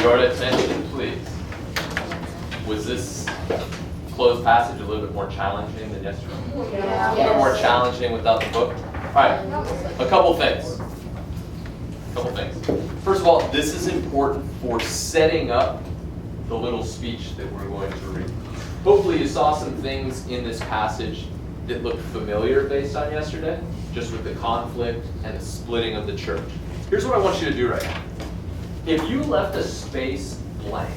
Your attention, please. Was this closed passage a little bit more challenging than yesterday? Yeah. A little more challenging without the book? All right, a couple things. First of all, this is important for setting up the little speech that we're going to read. Hopefully you saw some things in this passage that looked familiar based on yesterday, just with the conflict and the splitting of the church. Here's what I want you to do right now. If you left a space blank,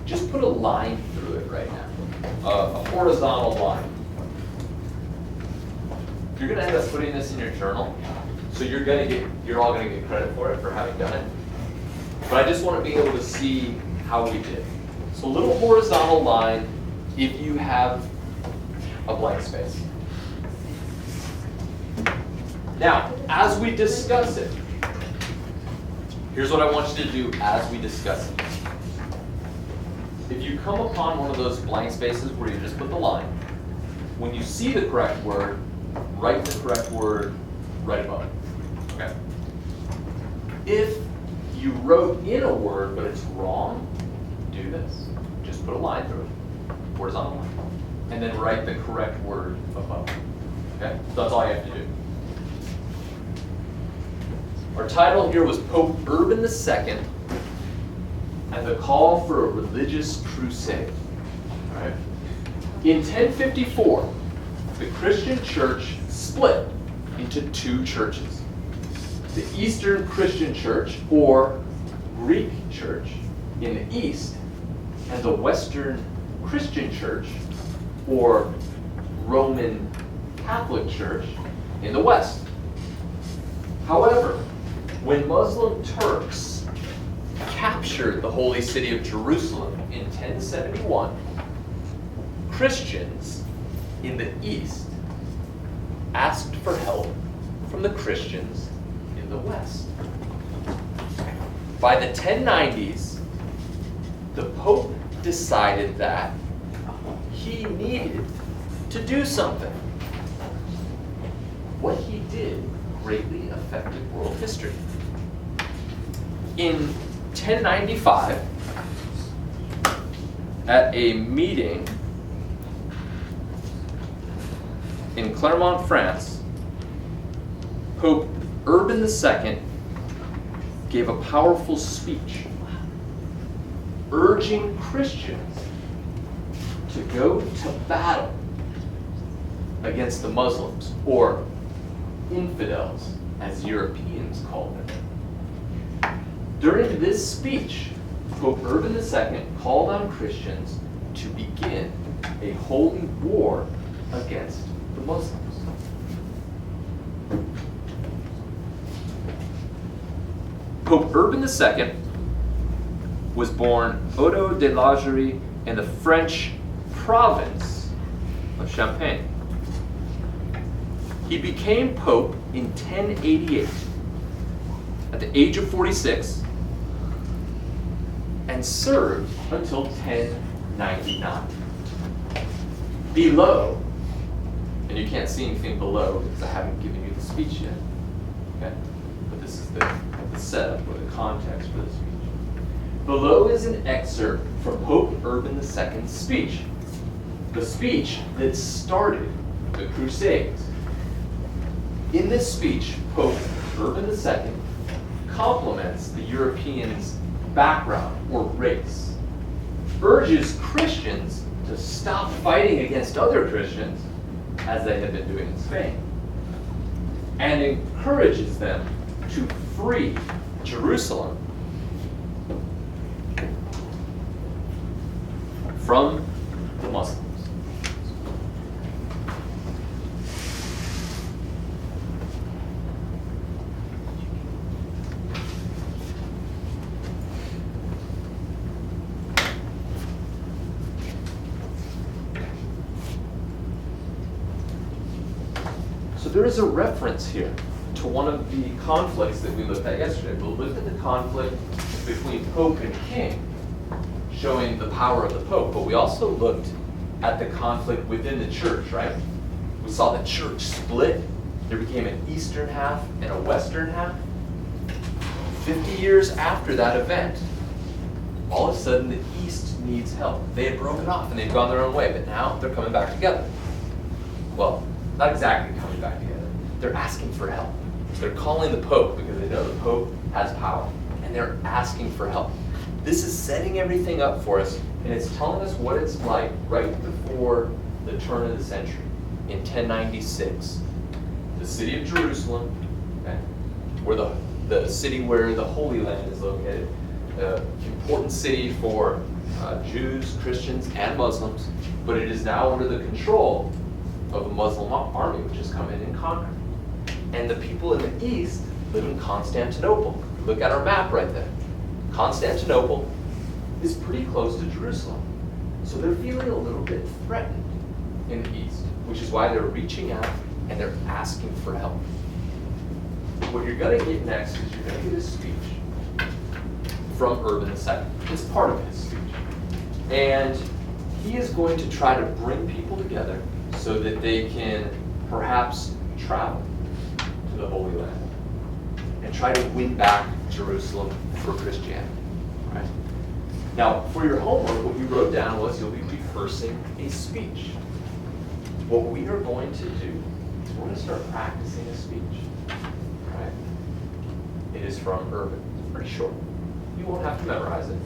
just put a line through it right now, a horizontal line. You're going to end up putting this in your journal, so you're all going to get credit for it for having done it. But I just want to be able to see how we did. So a little horizontal line if you have a blank space. Now, as we discuss it, here's what I want you to do as we discuss it. If you come upon one of those blank spaces where you just put the line, when you see the correct word, write the correct word right above it. Okay. If you wrote in a word but it's wrong, do this. Just put a line through it, horizontal line, and then write the correct word above it. Okay? So that's all you have to do. Our title here was Pope Urban II and the Call for a Religious Crusade. All right. In 1054, the Christian church split into two churches. The Eastern Christian Church, or Greek Church, in the east, and the Western Christian Church, or Roman Catholic Church, in the west. However, when Muslim Turks captured the holy city of Jerusalem in 1071, Christians in the east asked for help from the Christians in the west. By the 1090s, the Pope decided that he needed to do something. What he did greatly affected world history. In 1095, at a meeting in Clermont, France, Pope Urban II gave a powerful speech urging Christians to go to battle against the Muslims, or infidels, as Europeans call them. During this speech, Pope Urban II called on Christians to begin a holy war against the Muslims. Pope Urban II was born Odo de Lagerie in the French province of Champagne. He became Pope in 1088 at the age of 46 and served until 1099. Below, and you can't see anything below because I haven't given you the speech yet, okay? But this is the setup or the context for the speech. Below is an excerpt from Pope Urban II's speech, the speech that started the Crusades. In this speech, Pope Urban II compliments the Europeans' background or race, urges Christians to stop fighting against other Christians, as they had been doing in Spain, and encourages them to free Jerusalem from the Muslims. So there is a reference here to one of the conflicts that we looked at yesterday. We looked at the conflict between Pope and King, showing the power of the Pope, but we also looked at the conflict within the church, right? We saw the church split. There became an eastern half and a western half. 50 years after that event, all of a sudden the East needs help. They had broken off and they'd gone their own way, but now they're coming back together. Well, not exactly coming back together. They're asking for help. They're calling the Pope because they know the Pope has power, and they're asking for help. This is setting everything up for us, and it's telling us what it's like right before the turn of the century. In 1096, the city of Jerusalem, okay, where the city where the Holy Land is located, important city for Jews, Christians, and Muslims, but it is now under the control of a Muslim army which has come in and conquered. And the people in the east live in Constantinople. Look at our map right there. Constantinople is pretty close to Jerusalem. So they're feeling a little bit threatened in the east, which is why they're reaching out and they're asking for help. What you're going to get next is you're going to get a speech from Urban II. It's part of his speech. And he is going to try to bring people together so that they can perhaps travel to the Holy Land and try to win back Jerusalem for Christianity. Right? Now, for your homework, what you wrote down was you'll be rehearsing a speech. What we are going to do is we're going to start practicing a speech. Right? It is from Urban. It's pretty short. You won't have to memorize it,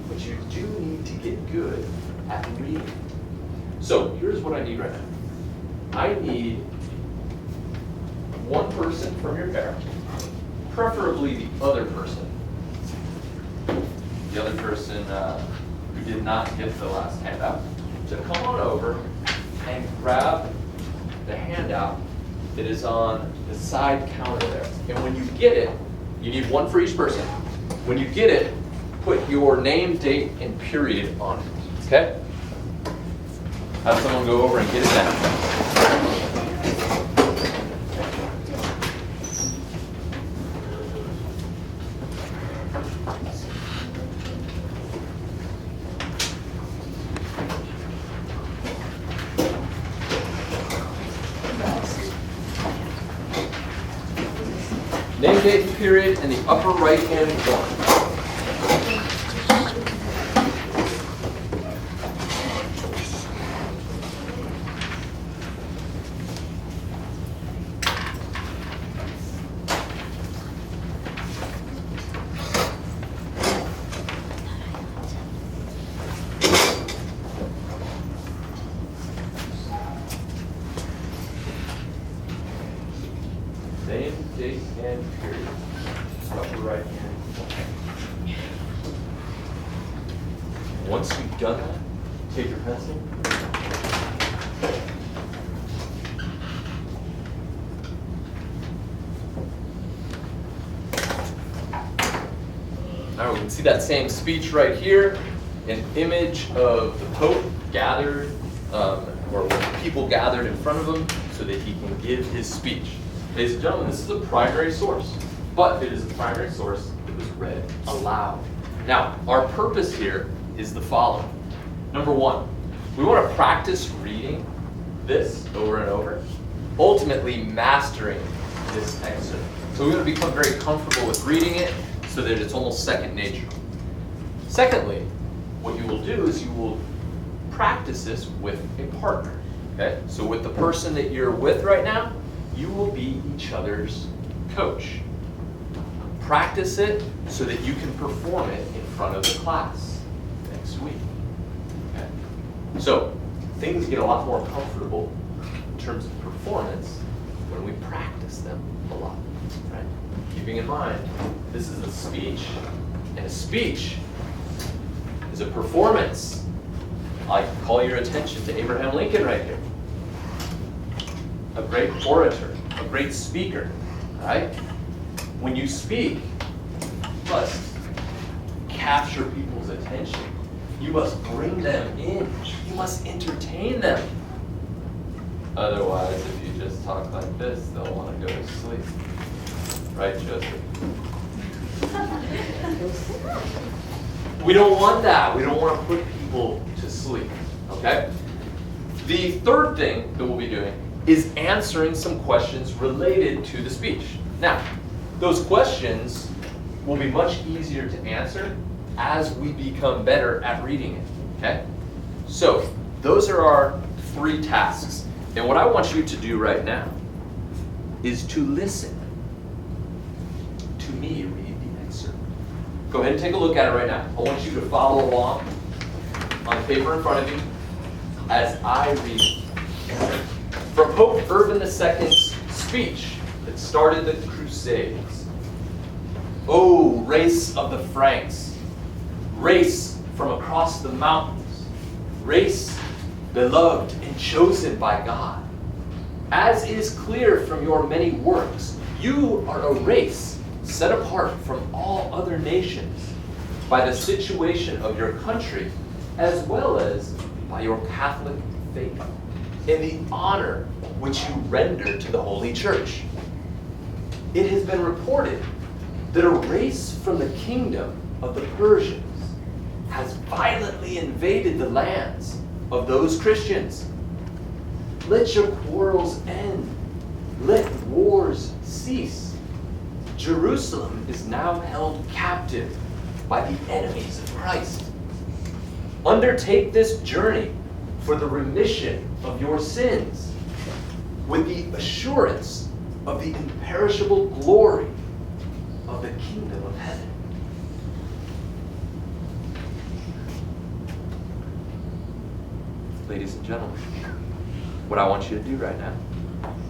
but you do need to get good at reading. So here's what I need right now. I need one person from your pair, preferably the other person. The other person who did not get the last handout, to come on over and grab the handout that is on the side counter there. And when you get it, you need one for each person. When you get it, put your name, date, and period on it. Okay? Have someone go over and get it down. Name, date, and period in the upper right-hand corner. Name, date, and period. Upper right hand. Once you've done that, take your pencil. Now we can see that same speech right here, an image of the Pope gathered, or people gathered in front of him so that he can give his speech. Ladies and gentlemen, this is a primary source, but it is a primary source that was read aloud. Now, our purpose here is the following. Number one, we want to practice reading this over and over, ultimately mastering this excerpt. So we want to become very comfortable with reading it so that it's almost second nature. Secondly, what you will do is you will practice this with a partner. Okay? So with the person that you're with right now, you will be each other's coach. Practice it so that you can perform it in front of the class next week. Okay? So things get a lot more comfortable in terms of performance when we practice them a lot. Right? Keeping in mind, this is a speech, and a speech is a performance. I call your attention to Abraham Lincoln right here. A great orator, a great speaker, right? When you speak, you must capture people's attention. You must bring them in. You must entertain them. Otherwise, if you just talk like this, they'll want to go to sleep. Right, Joseph? We don't want that. We don't want to put people to sleep, okay? The third thing that we'll be doing is answering some questions related to the speech. Now, those questions will be much easier to answer as we become better at reading it, okay? So, those are our 3 tasks. And what I want you to do right now is to listen to me read the excerpt. Go ahead and take a look at it right now. I want you to follow along on the paper in front of you as I read it. From Pope Urban II's speech that started the Crusades. O race of the Franks, race from across the mountains, race beloved and chosen by God. As is clear from your many works, you are a race set apart from all other nations by the situation of your country, as well as by your Catholic faith, and the honor which you render to the Holy Church. It has been reported that a race from the kingdom of the Persians has violently invaded the lands of those Christians. Let your quarrels end. Let wars cease. Jerusalem is now held captive by the enemies of Christ. Undertake this journey for the remission of your sins, with the assurance of the imperishable glory of the kingdom of heaven. Ladies and gentlemen, what I want you to do right now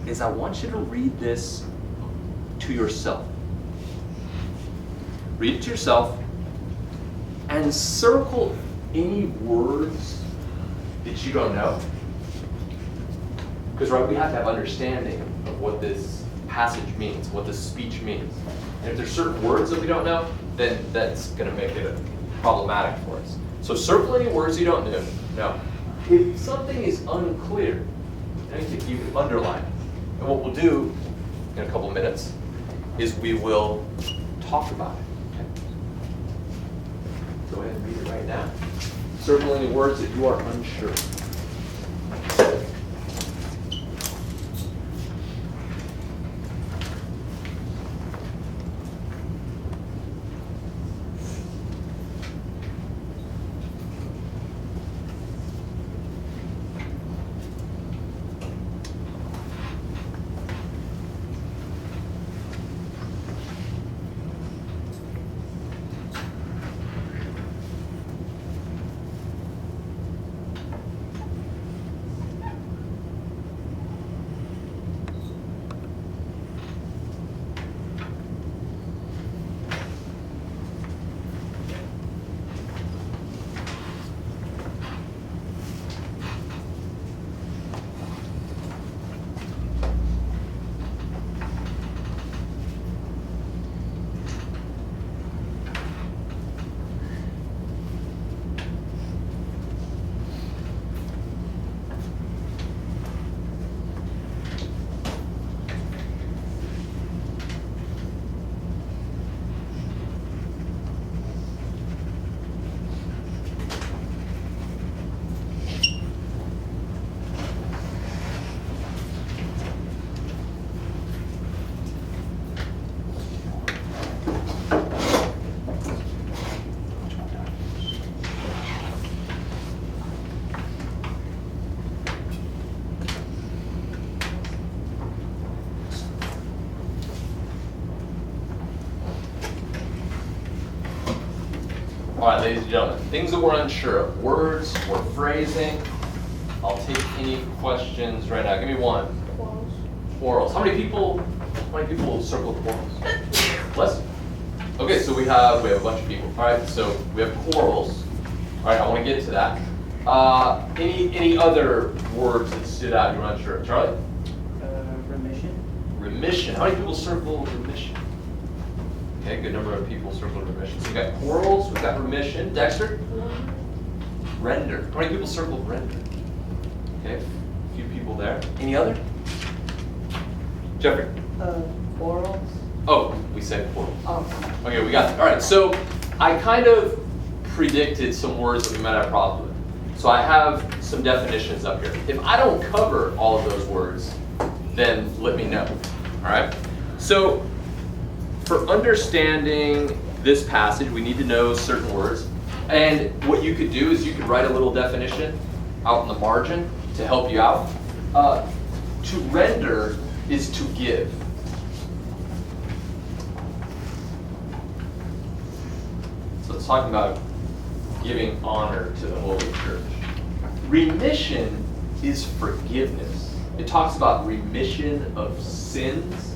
is I want you to read this to yourself. Read it to yourself and circle any words that you don't know. Because we have to have understanding of what this passage means, what this speech means. And if there's certain words that we don't know, then that's going to make it problematic for us. So circle any words you don't know. If something is unclear, you can underline it. And what we'll do in a couple minutes is we will talk about it. Okay? Go ahead and read it right now. Circle any words that you are unsure. All right, ladies and gentlemen, things that we're unsure of, words or phrasing. I'll take any questions right now. Give me one. Quarrels. Quarrels. How many people circled quarrels? Less? Okay, so we have a bunch of people. All right, so we have quarrels. All right, I want to get to that. Any other words that stood out you were unsure of? Charlie? Remission. Remission. How many people circled remission? Okay, good number of people circled remission. So we've got quarrels, we've got remission. Dexter? Render. How many people circled render? Okay, a few people there. Any other? Jeffrey? Quarrels. Oh, we said quarrels. Oh. Okay, we got it. All right, so I kind of predicted some words that we might have problems with. So I have some definitions up here. If I don't cover all of those words, then let me know. All right? So for understanding this passage, we need to know certain words. And what you could do is you could write a little definition out in the margin to help you out. To render is to give. So it's talking about giving honor to the Holy Church. Remission is forgiveness. It talks about remission of sins.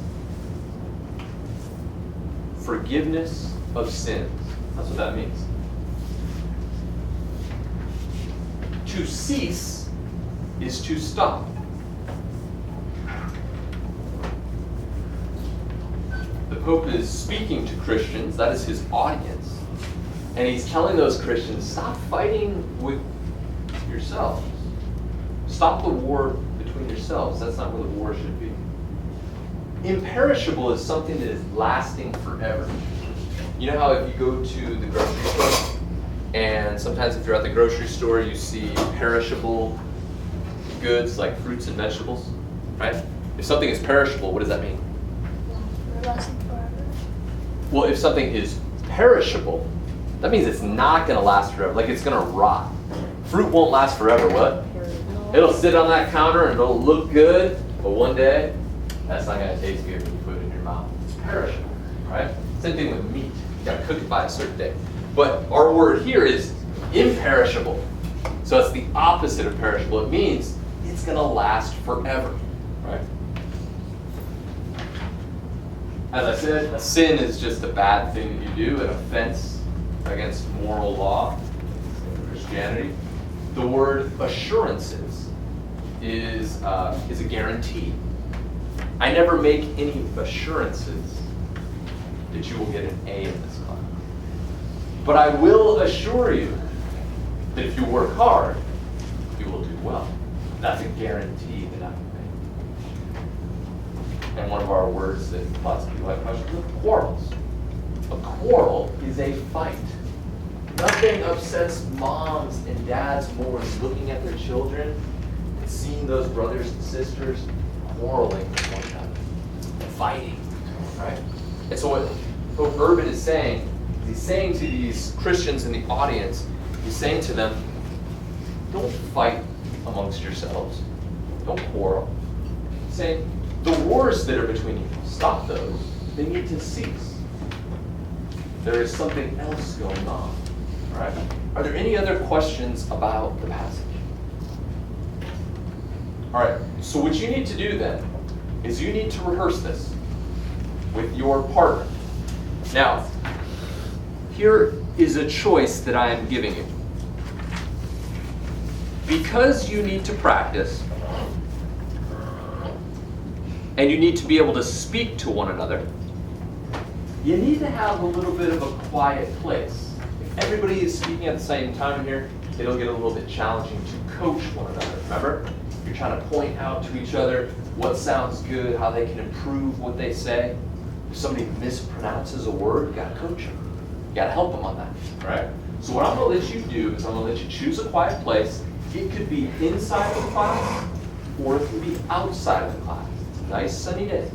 Forgiveness of sins. That's what that means. To cease is to stop. The Pope is speaking to Christians, that is his audience, and he's telling those Christians, stop fighting with yourselves. Stop the war between yourselves. That's not where the war should be. Imperishable is something that is lasting forever. You know how if you go to the grocery store, and sometimes if you're at the grocery store, you see perishable goods like fruits and vegetables, right? If something is perishable, what does that mean? Lasting forever. Well, if something is perishable, that means it's not going to last forever. Like it's going to rot. Fruit won't last forever, what? It'll sit on that counter and it'll look good, but one day, that's not going to taste good when you put it in your mouth. It's perishable, right? Same thing with meat. You got to cook it by a certain day. But our word here is imperishable. So it's the opposite of perishable. It means it's going to last forever, right? As I said, a sin is just a bad thing that you do, an offense against moral law in Christianity. The word assurances is a guarantee. I never make any assurances that you will get an A in this class. But I will assure you that if you work hard, you will do well. That's a guarantee that I can make. And one of our words that lots of people have questions with, quarrels. A quarrel is a fight. Nothing upsets moms and dads more than looking at their children and seeing those brothers and sisters quarreling with one another, fighting, right? And so what Pope Urban is saying, he's saying to these Christians in the audience, he's saying to them, don't fight amongst yourselves. Don't quarrel. He's saying, the wars that are between you, stop those. They need to cease. There is something else going on. All right? Are there any other questions about the passage? All right, so what you need to do then is you need to rehearse this with your partner. Now, here is a choice that I am giving you. Because you need to practice, and you need to be able to speak to one another, you need to have a little bit of a quiet place. If everybody is speaking at the same time here, it'll get a little bit challenging to coach one another. Remember? You're trying to point out to each other what sounds good, how they can improve what they say. If somebody mispronounces a word, you gotta coach them. You gotta help them on that, right? So what I'm gonna let you do is I'm gonna let you choose a quiet place. It could be inside of the class, or it could be outside of the class. It's a nice sunny day.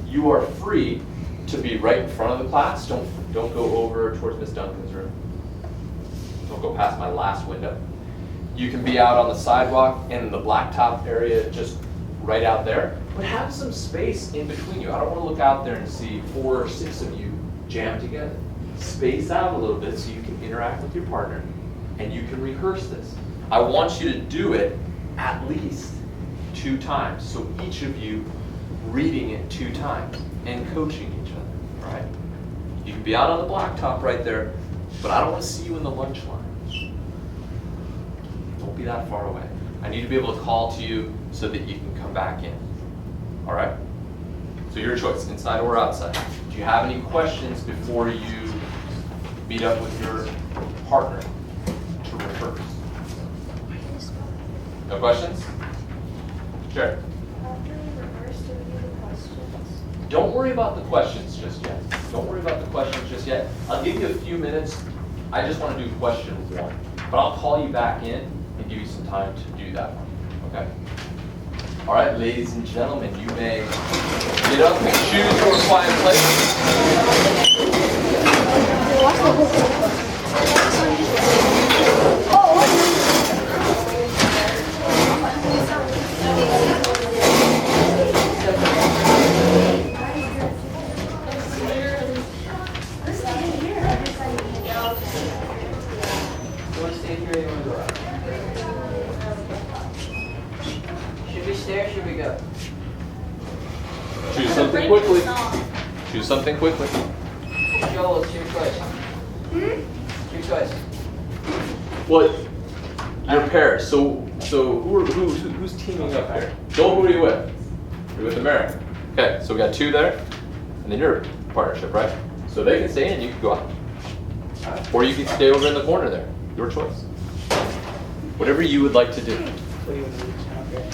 You are free to be right in front of the class. Don't go over towards Miss Duncan's room. Don't go past my last window. You can be out on the sidewalk and in the blacktop area, just right out there. But have some space in between you. I don't want to look out there and see 4 or 6 of you jammed together. Space out a little bit so you can interact with your partner and you can rehearse this. I want you to do it at least 2 times. So each of you reading it 2 times and coaching each other, right? You can be out on the blacktop right there, but I don't want to see you in the lunch line. Don't be that far away. I need to be able to call to you so that you can come back in. All right? So your choice, inside or outside. Do you have any questions before you meet up with your partner to rehearse? No questions? Sure. After we rehearse, do we do the questions? Don't worry about the questions just yet. Don't worry about the questions just yet. I'll give you a few minutes. I just want to do question 1. But I'll call you back in and give you some time to do that one. Okay? All right, ladies and gentlemen, you may get up and choose your quiet place. You want to stay here or you want to go out? Should we stay or should we go? Choose something quickly. Choose something quickly. Joel, it's your choice. It's your choice. What? Your pairs. So who's teaming up here? Joel, who are you with? You're with America. Okay, so we got two there, and then your partnership, right? So they can stay in, and you can go out. Or you can stay over in the corner there. Your choice. Whatever you would like to do. What do you want to do? Okay.